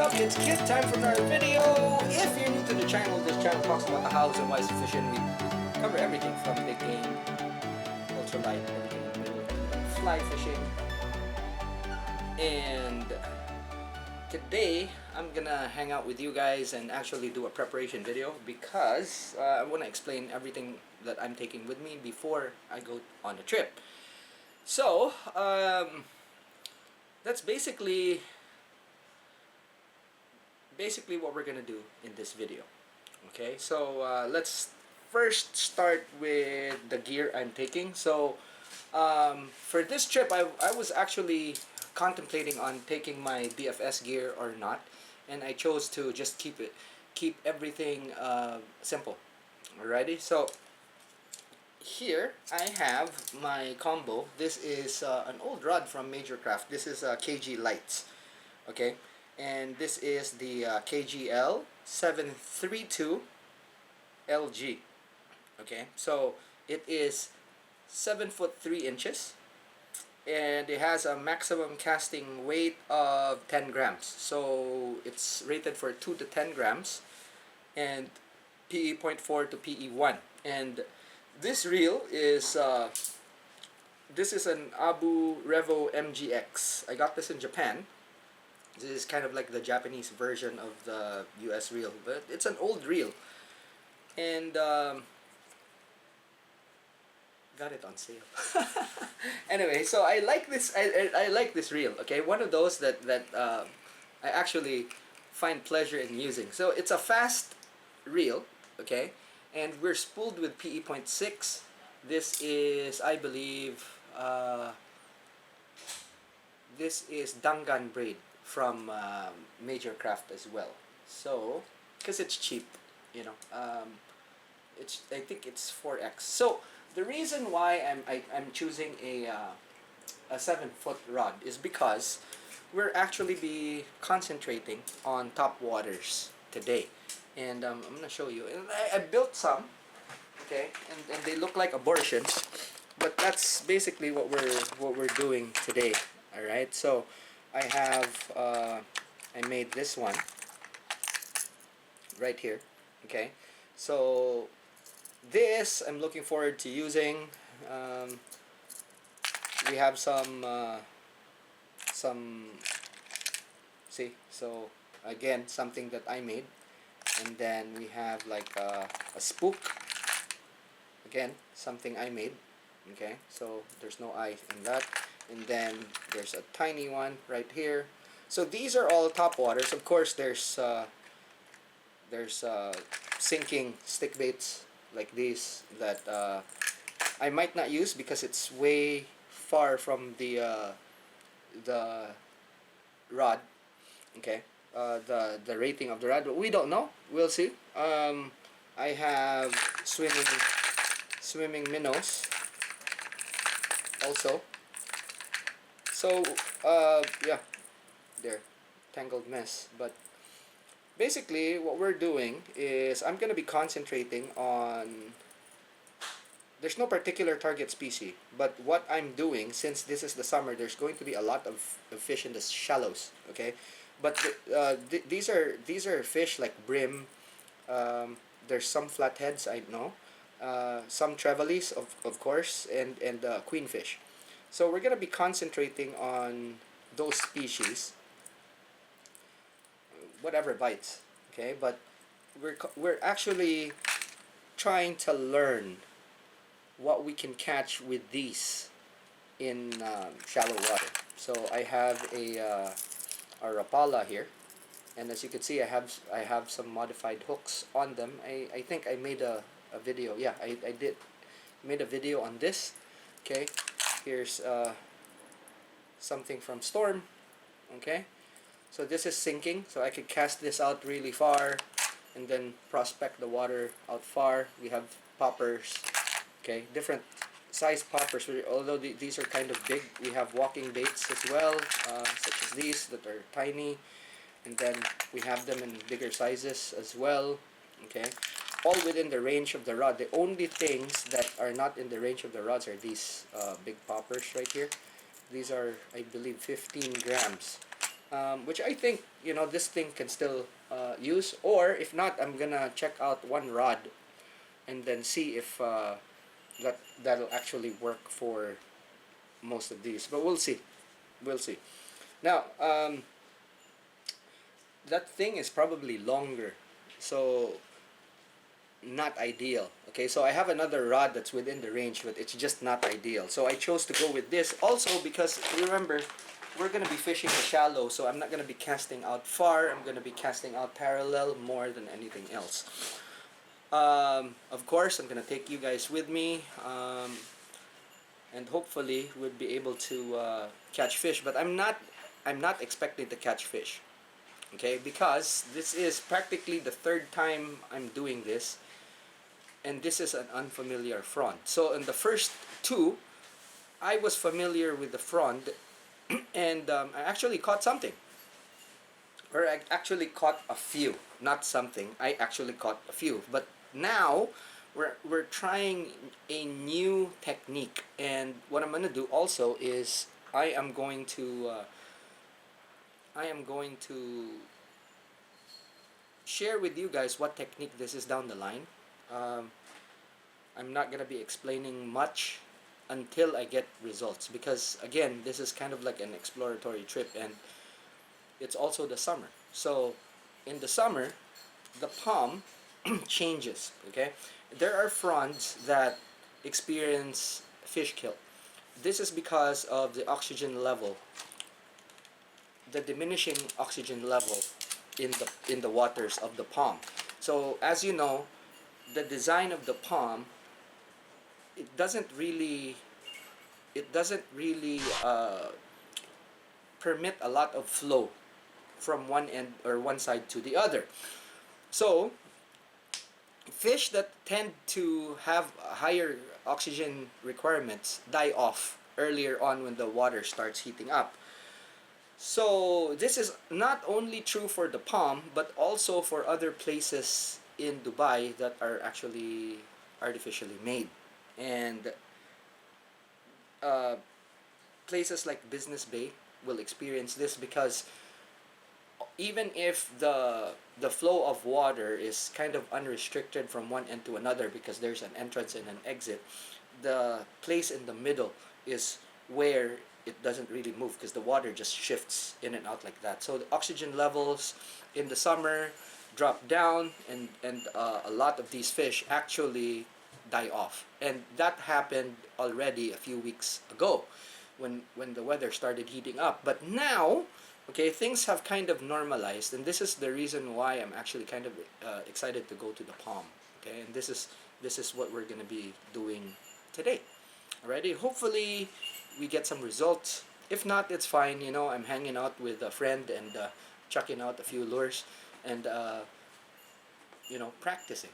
up? It's Kit, time for another video. If you're new to the channel, this channel talks about the hows and whys of fishing. We cover everything from big game, ultralight, everything in the middle, fly fishing. And today, I'm gonna hang out with you guys and actually do a preparation video because I wanna explain everything that I'm taking with me before I go on the trip. So, that's basically what we're gonna do in this video. Okay, so let's first start with the gear I'm taking. So for this trip, I was actually contemplating on taking my DFS gear or not, and I chose to just keep everything simple. Alrighty, so here I have my combo. This is an old rod from Major Craft. This is KG Lights. Okay, and this is the KGL 732 LG. Okay, so it is 7 foot 3 inches, and it has a maximum casting weight of 10 grams. So it's rated for 2 to 10 grams, and PE 0.4 to PE 1. And this reel is this is an Abu Revo MGX. I got this in Japan. This is kind of like the Japanese version of the US reel, but it's an old reel, and got it on sale. Anyway, so I like this. I like this reel. Okay, one of those that I actually find pleasure in using. So it's a fast reel. Okay, and we're spooled with PE 0.6. This is, I believe, this is Dangan braid from Major Craft as well. So, because it's cheap, you know, I think it's 4X. So the reason why I'm choosing a 7 foot rod is because we're actually be concentrating on top waters today, and I'm gonna show you. And I built some, okay, and they look like abortions, but that's basically what we're doing today. All right, so I have I made this one right here. Okay, so this I'm looking forward to using. We have some see, so again, something that I made, and then we have like a spook, again, something I made. Okay, so there's no eye in that, and then there's a tiny one right here. So these are all top waters. Of course, there's sinking stick baits like these that I might not use because it's way far from the rod. Okay, the rating of the rod, but we don't know. We'll see. I have swimming minnows also. So yeah, there, tangled mess. But basically what we're doing is I'm gonna be concentrating on, there's no particular target species, but what I'm doing, since this is the summer, there's going to be a lot of fish in the shallows. Okay, but these are fish like brim. There's some flatheads, I know, some trevallies, of course, and queenfish. So we're gonna be concentrating on those species, whatever bites. Okay, but we're actually trying to learn what we can catch with these in shallow water. So I have a Rapala here, and as you can see, I have some modified hooks on them. I think I made a video. Yeah, I did made a video on this. Okay, here's something from Storm. Okay, so this is sinking, so I could cast this out really far and then prospect the water out far. We have poppers. Okay, different size poppers, although these are kind of big. We have walking baits as well, such as these that are tiny, and then we have them in bigger sizes as well. Okay, all within the range of the rod. The only things that are not in the range of the rods are these big poppers right here. These are, I believe, 15 grams. which I think, you know, this thing can still use. Or if not, I'm gonna check out one rod and then see if that'll actually work for most of these. But we'll see. We'll see. Now, that thing is probably longer, so not ideal. Okay, so I have another rod that's within the range, but it's just not ideal. So I chose to go with this also because, remember, we're going to be fishing shallow, so I'm not going to be casting out far. I'm going to be casting out parallel more than anything else. Of course, I'm going to take you guys with me, and hopefully we'll be able to catch fish. But I'm not expecting to catch fish. Okay, because this is practically the third time I'm doing this, and this is an unfamiliar frond. So in the first two, I was familiar with the frond, and I actually caught something. Or I actually caught a few, not something. I actually caught a few. But now we're trying a new technique, and what I'm gonna do also is I am going to share with you guys what technique this is down the line. I'm not gonna be explaining much until I get results, because again, this is kind of like an exploratory trip, and it's also the summer. So in the summer, the palm changes. Okay, there are fronds that experience fish kill. This is because of the oxygen level, the diminishing oxygen level in the waters of the palm. So as you know, the design of the palm, it doesn't really permit a lot of flow from one end or one side to the other. So fish that tend to have higher oxygen requirements die off earlier on when the water starts heating up. So this is not only true for the palm, but also for other places in Dubai that are actually artificially made. And places like Business Bay will experience this, because even if the flow of water is kind of unrestricted from one end to another, because there's an entrance and an exit, the place in the middle is where it doesn't really move, because the water just shifts in and out like that. So the oxygen levels in the summer drop down, and a lot of these fish actually die off. And that happened already a few weeks ago when the weather started heating up. But now, okay, things have kind of normalized, and this is the reason why I'm actually kind of excited to go to the palm. Okay, and this is what we're gonna be doing today. Alrighty, hopefully we get some results. If not, it's fine. You know, I'm hanging out with a friend and chucking out a few lures and you know, practicing.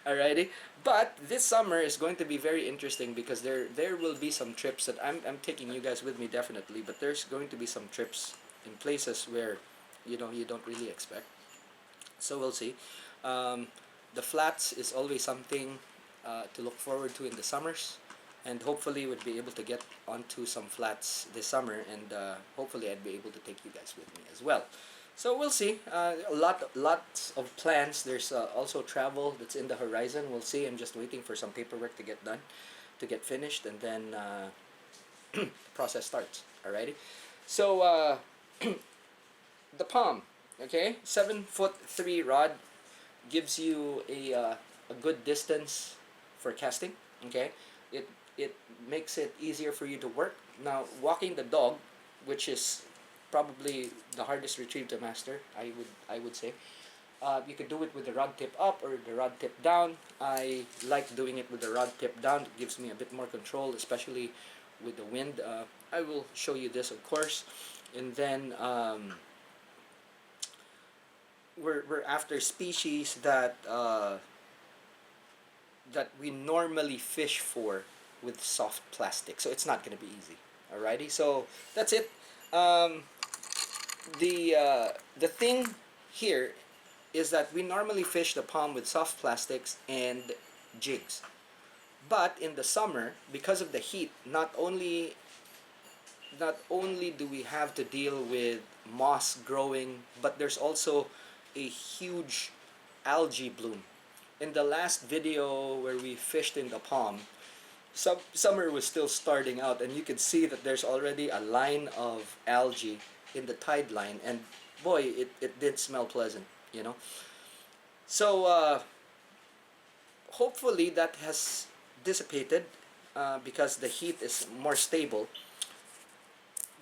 Alrighty, but this summer is going to be very interesting, because there will be some trips that I'm taking you guys with me definitely, but there's going to be some trips in places where, you know, you don't really expect. So we'll see. The flats is always something to look forward to in the summers, and hopefully we'd be able to get onto some flats this summer, and hopefully I'd be able to take you guys with me as well. So we'll see. Lots of plans. There's also travel that's in the horizon. We'll see. I'm just waiting for some paperwork to get done, to get finished, and then the process starts. Alrighty. So the palm, okay, 7'3" rod gives you a good distance for casting. Okay, it makes it easier for you to work. Now, walking the dog, which is probably the hardest retrieve to master, I would say. You could do it with the rod tip up or the rod tip down. I like doing it with the rod tip down. It gives me a bit more control, especially with the wind. I will show you this, of course. And then we're after species that that we normally fish for with soft plastic, so it's not going to be easy. Alrighty, so that's it. The thing here is that we normally fish the palm with soft plastics and jigs, but in the summer, because of the heat, not only not only do we have to deal with moss growing, but there's also a huge algae bloom. In the last video where we fished in the pond, summer was still starting out, and you could see that there's already a line of algae in the tide line, and boy, it did smell pleasant, you know. So hopefully that has dissipated because the heat is more stable.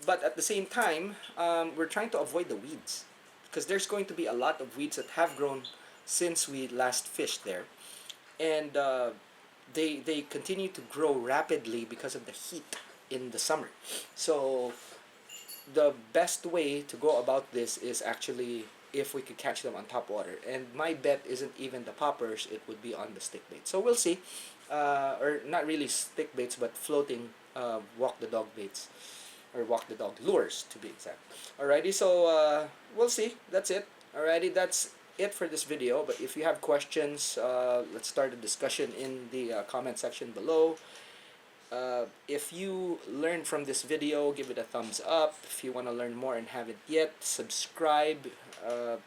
But at the same time, we're trying to avoid the weeds because there's going to be a lot of weeds that have grown since we last fished there, and they continue to grow rapidly because of the heat in the summer. So the best way to go about this is actually if we could catch them on top water. And my bet isn't even the poppers; it would be on the stick bait. So we'll see, or not really stick baits, but floating walk the dog baits, or walk the dog lures to be exact. Alrighty, so we'll see. That's it. Alrighty, that's it for this video. But if you have questions, let's start a discussion in the comment section below. If you learned from this video, give it a thumbs up. If you want to learn more and haven't yet, subscribe.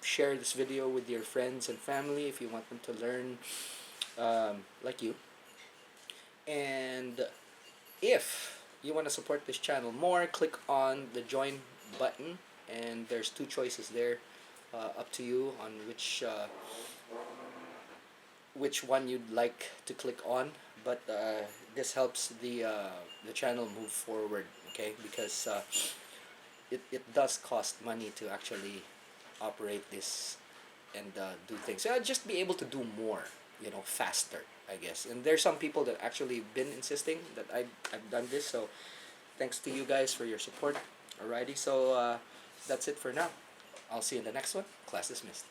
Share this video with your friends and family if you want them to learn like you. And if you want to support this channel more, click on the join button, and there's two choices there. Up to you on which one you'd like to click on, but this helps the channel move forward, okay? Because it does cost money to actually operate this and do things. So I'll just be able to do more, you know, faster, I guess. And there's some people that actually been insisting that I've done this, so thanks to you guys for your support. Alrighty, so that's it for now. I'll see you in the next one. Class dismissed.